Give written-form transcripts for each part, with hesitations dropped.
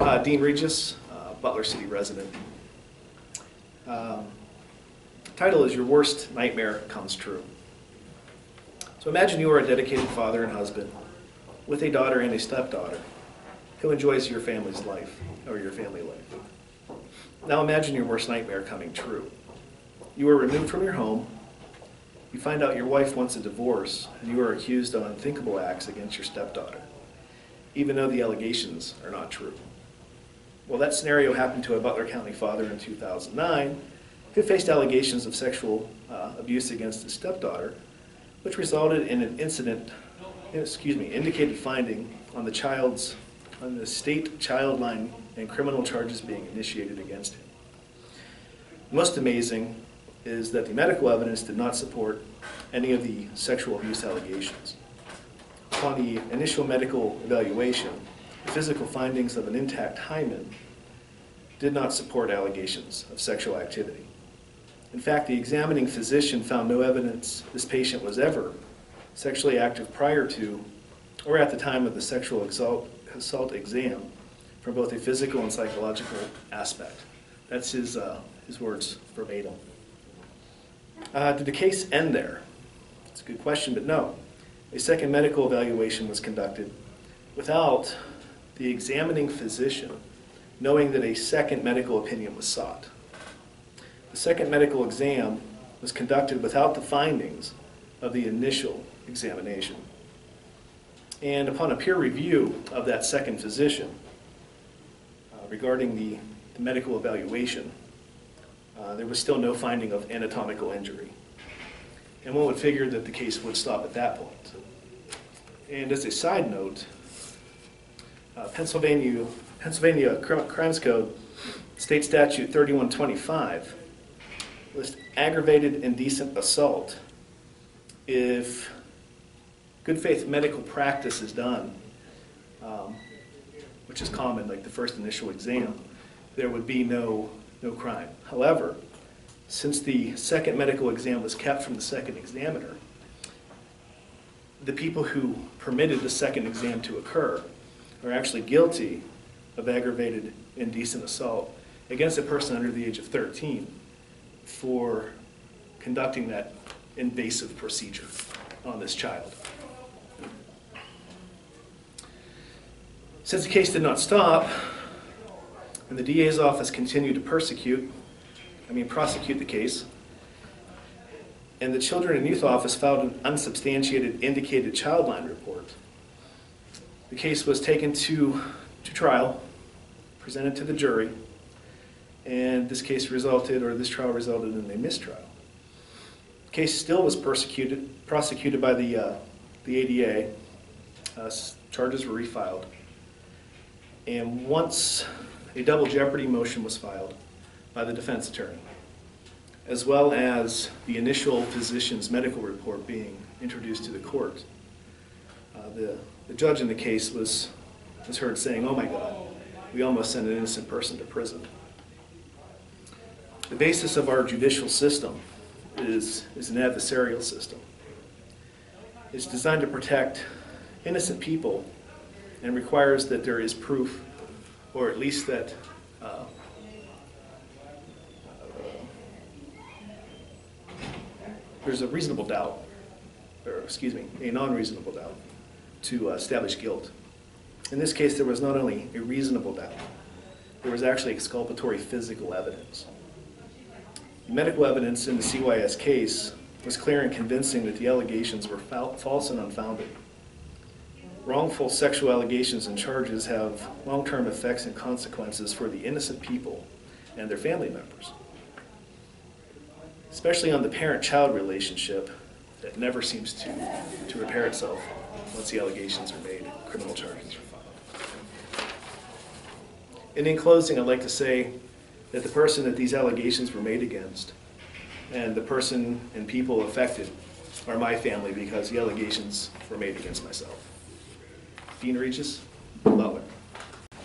Dean Reges, Butler City resident. Title is Your Worst Nightmare Comes True. So imagine you are a dedicated father and husband with a daughter and a stepdaughter who enjoys your family's life, or your family life. Now imagine your worst nightmare coming true. You are removed from your home, you find out your wife wants a divorce, and you are accused of unthinkable acts against your stepdaughter, even though the allegations are not true. Well, that scenario happened to a Butler County father in 2009 who faced allegations of sexual abuse against his stepdaughter, which resulted in an indicated finding on the state child line and criminal charges being initiated against him. Most amazing is that the medical evidence did not support any of the sexual abuse allegations. Upon the initial medical evaluation, the physical findings of an intact hymen did not support allegations of sexual activity. In fact, the examining physician found no evidence this patient was ever sexually active prior to or at the time of the sexual assault exam from both a physical and psychological aspect. That's his words verbatim. Did the case end there? It's a good question, but no. A second medical evaluation was conducted without the examining physician knowing that a second medical opinion was sought. The second medical exam was conducted without the findings of the initial examination. And upon a peer review of that second physician regarding the medical evaluation, there was still no finding of anatomical injury. And one would figure that the case would stop at that point. And as a side note, Pennsylvania Crimes Code, State Statute 3125, lists aggravated indecent assault if good faith medical practice is done, which is common, like the first initial exam, there would be no crime. However, since the second medical exam was kept from the second examiner, the people who permitted the second exam to occur are actually guilty of aggravated indecent assault against a person under the age of 13 for conducting that invasive procedure on this child. Since the case did not stop, and the DA's office continued to prosecute the case, and the Children and Youth Office filed an unsubstantiated indicated child line report, the case was taken to trial, presented to the jury, and this trial resulted in a mistrial. The case still was prosecuted by the ADA. Charges were refiled. And once a double jeopardy motion was filed by the defense attorney, as well as the initial physician's medical report being introduced to the court, the judge in the case was heard saying, "Oh my God, we almost sent an innocent person to prison." The basis of our judicial system is an adversarial system. It's designed to protect innocent people and requires that there is proof, or at least that there's a reasonable doubt, a non-reasonable doubt to establish guilt. In this case, there was not only a reasonable doubt, there was actually exculpatory physical evidence. The medical evidence in the CYS case was clear and convincing that the allegations were false and unfounded. Wrongful sexual allegations and charges have long-term effects and consequences for the innocent people and their family members, especially on the parent-child relationship that never seems to repair itself once the allegations are made, criminal charges are filed. And in closing, I'd like to say that the person that these allegations were made against and the person and people affected are my family, because the allegations were made against myself. Dean Reges, Butler.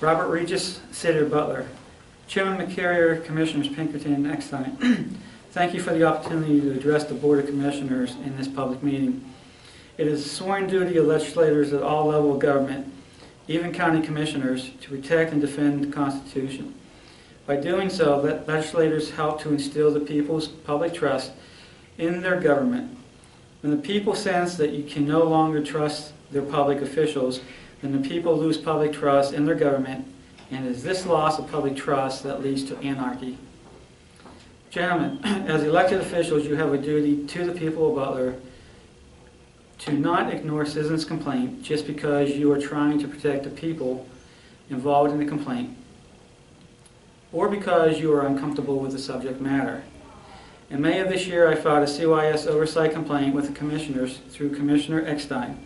Robert Reges, City of Butler. Chairman McCarrier, Commissioners Pinkerton and Eckstein. Thank you for the opportunity to address the Board of Commissioners in this public meeting. It is a sworn duty of legislators at all levels of government, even county commissioners, to protect and defend the Constitution. By doing so, legislators help to instill the people's public trust in their government. When the people sense that you can no longer trust their public officials, then the people lose public trust in their government, and it is this loss of public trust that leads to anarchy. Gentlemen, as elected officials, you have a duty to the people of Butler to not ignore citizens' complaint just because you are trying to protect the people involved in the complaint, or because you are uncomfortable with the subject matter. In May of this year, I filed a CYS oversight complaint with the commissioners through Commissioner Eckstein.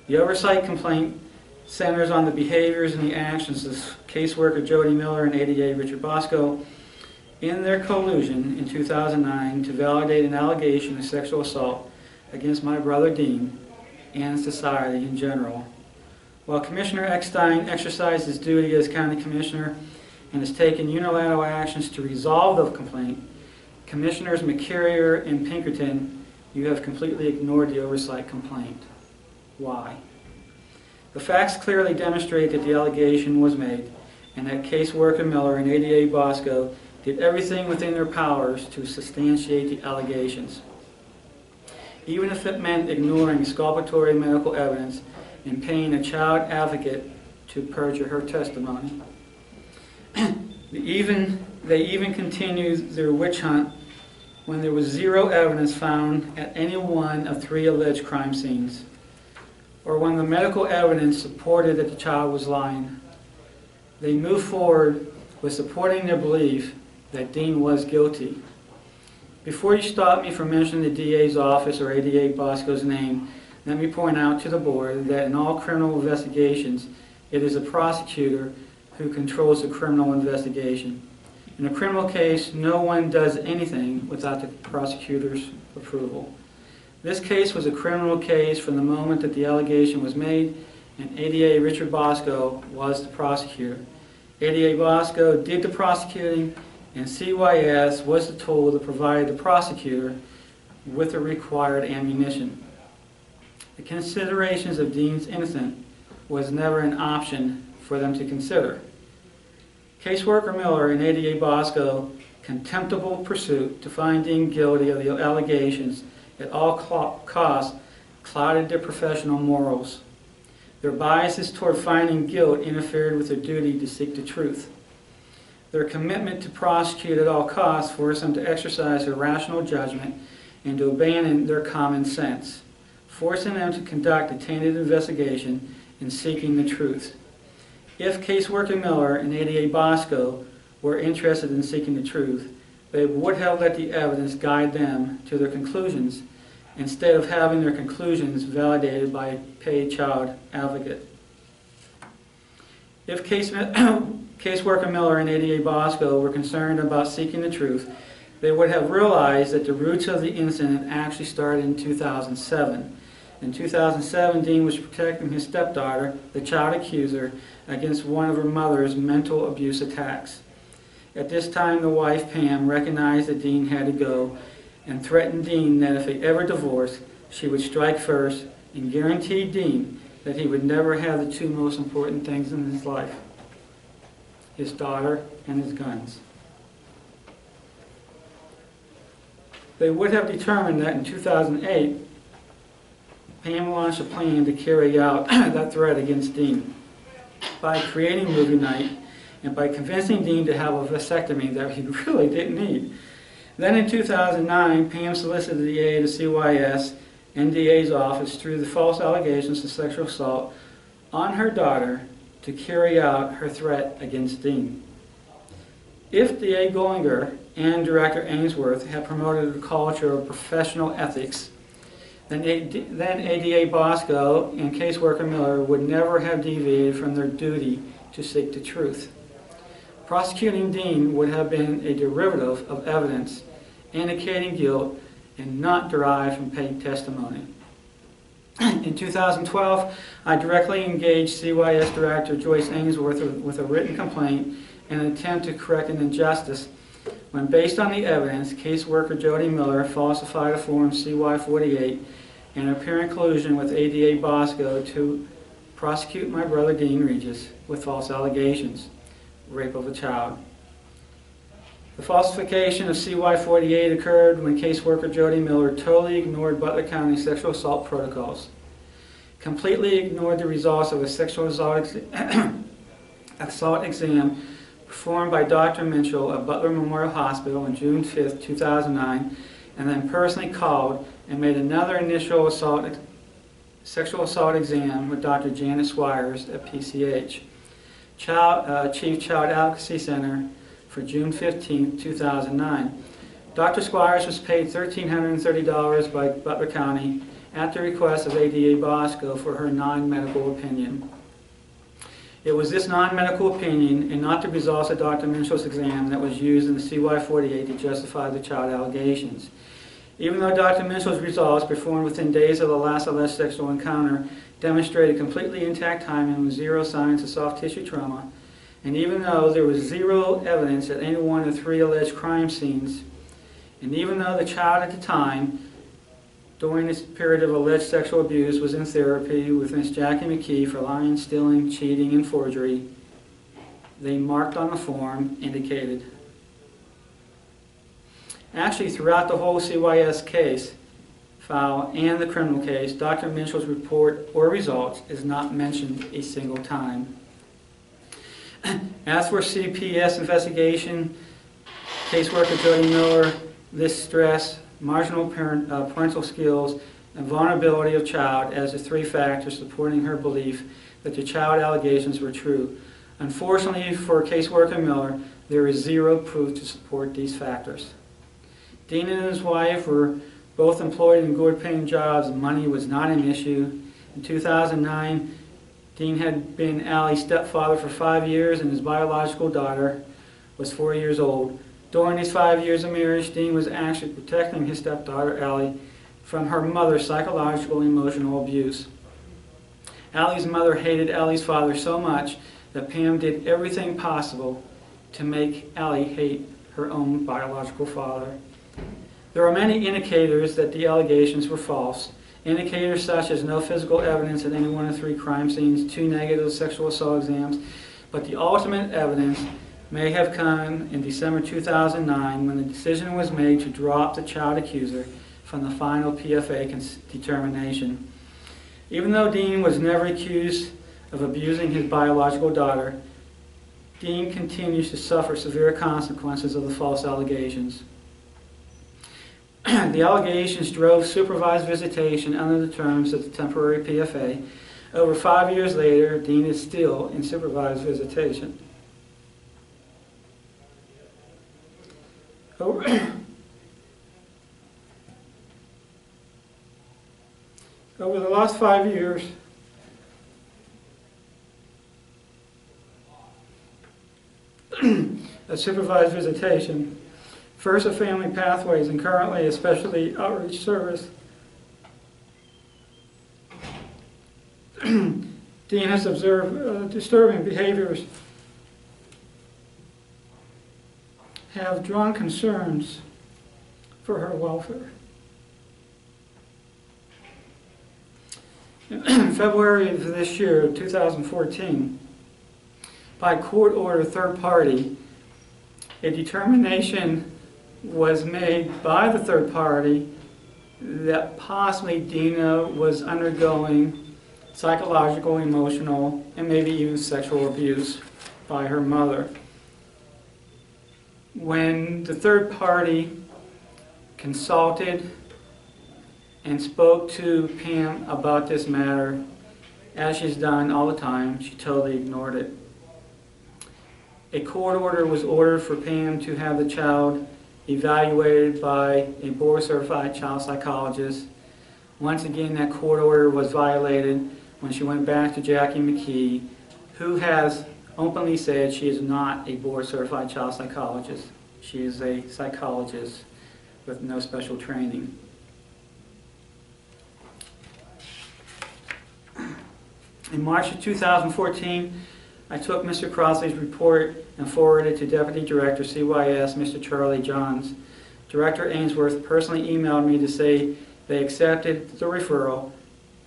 The oversight complaint centers on the behaviors and the actions of caseworker Jodi Miller and ADA Richard Bosco in their collusion in 2009 to validate an allegation of sexual assault against my brother Dean and society in general. While Commissioner Eckstein exercised his duty as county commissioner and has taken unilateral actions to resolve the complaint, Commissioners McCarrier and Pinkerton, you have completely ignored the oversight complaint. Why? The facts clearly demonstrate that the allegation was made and that caseworker Miller and ADA Bosco did everything within their powers to substantiate the allegations, even if it meant ignoring exculpatory medical evidence and paying a child advocate to perjure her testimony. They even continued their witch hunt when there was zero evidence found at any one of 3 alleged crime scenes, or when the medical evidence supported that the child was lying. They moved forward with supporting their belief that Dean was guilty. Before you stop me from mentioning the DA's office or ADA Bosco's name, let me point out to the board that in all criminal investigations, it is a prosecutor who controls the criminal investigation. In a criminal case, no one does anything without the prosecutor's approval. This case was a criminal case from the moment that the allegation was made, and ADA Richard Bosco was the prosecutor. ADA Bosco did the prosecuting, and CYS was the tool that provided the prosecutor with the required ammunition. The considerations of Dean's innocence was never an option for them to consider. Caseworker Miller and ADA Bosco contemptible pursuit to find Dean guilty of the allegations at all costs clouded their professional morals. Their biases toward finding guilt interfered with their duty to seek the truth. Their commitment to prosecute at all costs forced them to exercise their rational judgment and to abandon their common sense, forcing them to conduct a tainted investigation in seeking the truth. If caseworker Miller and ADA Bosco were interested in seeking the truth, they would have let the evidence guide them to their conclusions instead of having their conclusions validated by a paid child advocate. If caseworker Miller and ADA Bosco were concerned about seeking the truth, they would have realized that the roots of the incident actually started in 2007. In 2007, Dean was protecting his stepdaughter, the child accuser, against one of her mother's mental abuse attacks. At this time, the wife, Pam, recognized that Dean had to go and threatened Dean that if they ever divorced, she would strike first and guaranteed Dean that he would never have the 2 most important things in his life: his daughter and his guns. They would have determined that in 2008, Pam launched a plan to carry out that threat against Dean by creating movie night and by convincing Dean to have a vasectomy that he really didn't need. Then in 2009, Pam solicited the aid of CYS and DA's office through the false allegations of sexual assault on her daughter to carry out her threat against Dean. If DA Goldinger and Director Ainsworth had promoted a culture of professional ethics, then ADA Bosco and caseworker Miller would never have deviated from their duty to seek the truth. Prosecuting Dean would have been a derivative of evidence indicating guilt and not derived from paid testimony. In 2012, I directly engaged CYS Director Joyce Ainsworth with a written complaint in an attempt to correct an injustice when, based on the evidence, caseworker Jodi Miller falsified a form CY-48 in apparent collusion with ADA Bosco to prosecute my brother Dean Reges with false allegations, rape of a child. The falsification of CY-48 occurred when caseworker Jodi Miller totally ignored Butler County sexual assault protocols, completely ignored the results of a sexual assault exam performed by Dr. Mitchell of Butler Memorial Hospital on June 5, 2009, and then personally called and made another initial sexual assault exam with Dr. Janet Squires at PCH, Chief Child Advocacy Center, for June 15, 2009. Dr. Squires was paid $1,330 by Butler County at the request of ADA Bosco for her non-medical opinion. It was this non-medical opinion and not the results of Dr. Mitchell's exam that was used in the CY-48 to justify the child allegations. Even though Dr. Mitchell's results, performed within days of the last alleged sexual encounter, demonstrated completely intact hymen with zero signs of soft tissue trauma, and even though there was zero evidence at any one of 3 alleged crime scenes, and even though the child at the time, during this period of alleged sexual abuse, was in therapy with Miss Jackie McKee for lying, stealing, cheating, and forgery, they marked on the form indicated. Actually, throughout the whole CYS case file and the criminal case, Dr. Mitchell's report or results is not mentioned a single time. As for CPS investigation, caseworker Jodi Miller, this stress, marginal parental skills, and vulnerability of child as the 3 factors supporting her belief that the child allegations were true. Unfortunately for caseworker Miller, there is zero proof to support these factors. Dean and his wife were both employed in good-paying jobs and money was not an issue. In 2009, Dean had been Allie's stepfather for 5 years and his biological daughter was 4 years old. During these 5 years of marriage, Dean was actually protecting his stepdaughter, Allie, from her mother's psychological and emotional abuse. Allie's mother hated Allie's father so much that Pam did everything possible to make Allie hate her own biological father. There are many indicators that the allegations were false. Indicators such as no physical evidence at any one of 3 crime scenes, 2 negative sexual assault exams, but the ultimate evidence may have come in December 2009 when the decision was made to drop the child accuser from the final PFA determination. Even though Dean was never accused of abusing his biological daughter, Dean continues to suffer severe consequences of the false allegations. The allegations drove supervised visitation under the terms of the temporary PFA. Over 5 years later, Dean is still in supervised visitation. Over the last 5 years, of supervised visitation, first of Family Pathways and currently a Specialty Outreach Service, Dean has observed disturbing behaviors, have drawn concerns for her welfare. In February of this year, 2014, by court order third party, a determination was made by the third party that possibly Dina was undergoing psychological, emotional, and maybe even sexual abuse by her mother. When the third party consulted and spoke to Pam about this matter, as she's done all the time, she totally ignored it. A court order was ordered for Pam to have the child evaluated by a board-certified child psychologist. Once again, that court order was violated when she went back to Jackie McKee, who has openly said she is not a board-certified child psychologist. She is a psychologist with no special training. In March of 2014, I took Mr. Crossley's report and forwarded it to Deputy Director CYS, Mr. Charlie Johns. Director Ainsworth personally emailed me to say they accepted the referral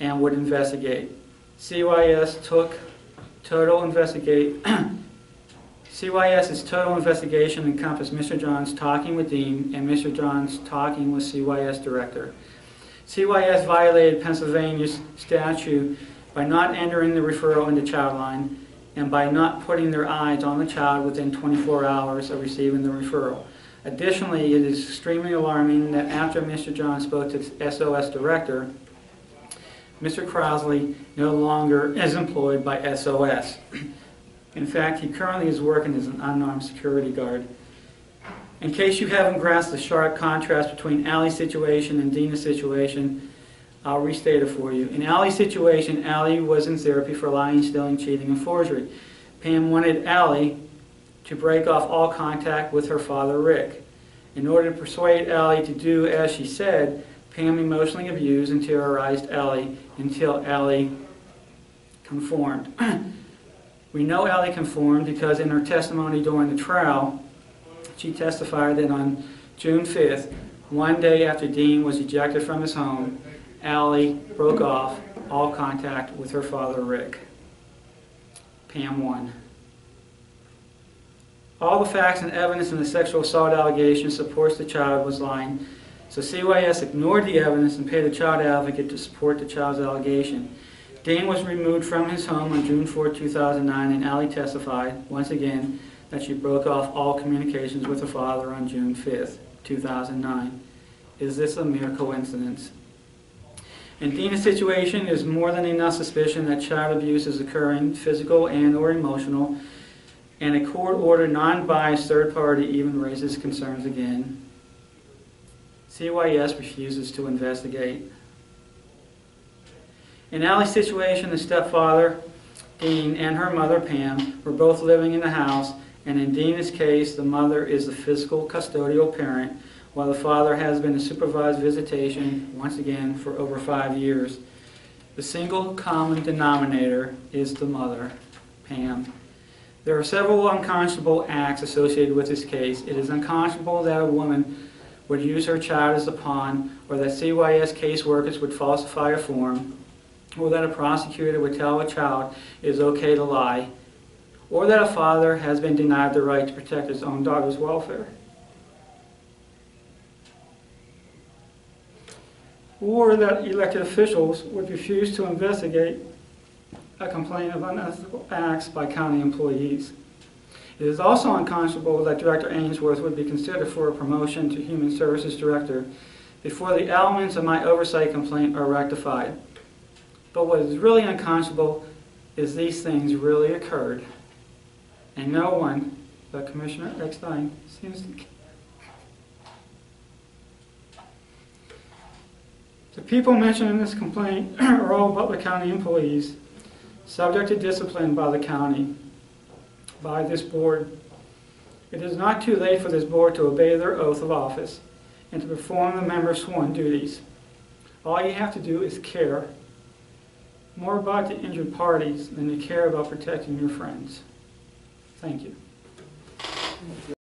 and would investigate. CYS's total investigation encompassed Mr. Johns talking with Dean and Mr. Johns talking with CYS director. CYS violated Pennsylvania's statute by not entering the referral into Childline and by not putting their eyes on the child within 24 hours of receiving the referral. Additionally, it is extremely alarming that after Mr. Johns spoke to SOS director, Mr. Crowsley no longer is employed by SOS. In fact, he currently is working as an unarmed security guard. In case you haven't grasped the sharp contrast between Allie's situation and Dina's situation, I'll restate it for you. In Allie's situation, Allie was in therapy for lying, stealing, cheating, and forgery. Pam wanted Allie to break off all contact with her father, Rick. In order to persuade Allie to do as she said, Pam emotionally abused and terrorized Allie until Allie conformed. We know Allie conformed because in her testimony during the trial, she testified that on June 5th, one day after Dean was ejected from his home, Allie broke off all contact with her father, Rick. Pam won. All the facts and evidence in the sexual assault allegation supports the child was lying, so CYS ignored the evidence and paid a child advocate to support the child's allegation. Dean was removed from his home on June 4, 2009, and Allie testified, once again, that she broke off all communications with her father on June 5, 2009. Is this a mere coincidence? In Dina's situation, there's more than enough suspicion that child abuse is occurring, physical and or emotional, and a court-ordered, non-biased third party even raises concerns again. CYS refuses to investigate. In Allie's situation, the stepfather, Dean, and her mother, Pam, were both living in the house, and in Dina's case, the mother is the physical custodial parent, while the father has been in supervised visitation, once again, for over 5 years. The single common denominator is the mother, Pam. There are several unconscionable acts associated with this case. It is unconscionable that a woman would use her child as a pawn, or that CYS caseworkers would falsify a form, or that a prosecutor would tell a child it is okay to lie, or that a father has been denied the right to protect his own daughter's welfare, or that elected officials would refuse to investigate a complaint of unethical acts by county employees. It is also unconscionable that Director Ainsworth would be considered for a promotion to Human Services Director before the elements of my oversight complaint are rectified. But what is really unconscionable is these things really occurred, and no one but Commissioner Eckstein seems to care. The people mentioned in this complaint are all Butler County employees, subject to discipline by the county, by this board. It is not too late for this board to obey their oath of office and to perform the members' sworn duties. All you have to do is care more about the injured parties than you care about protecting your friends. Thank you.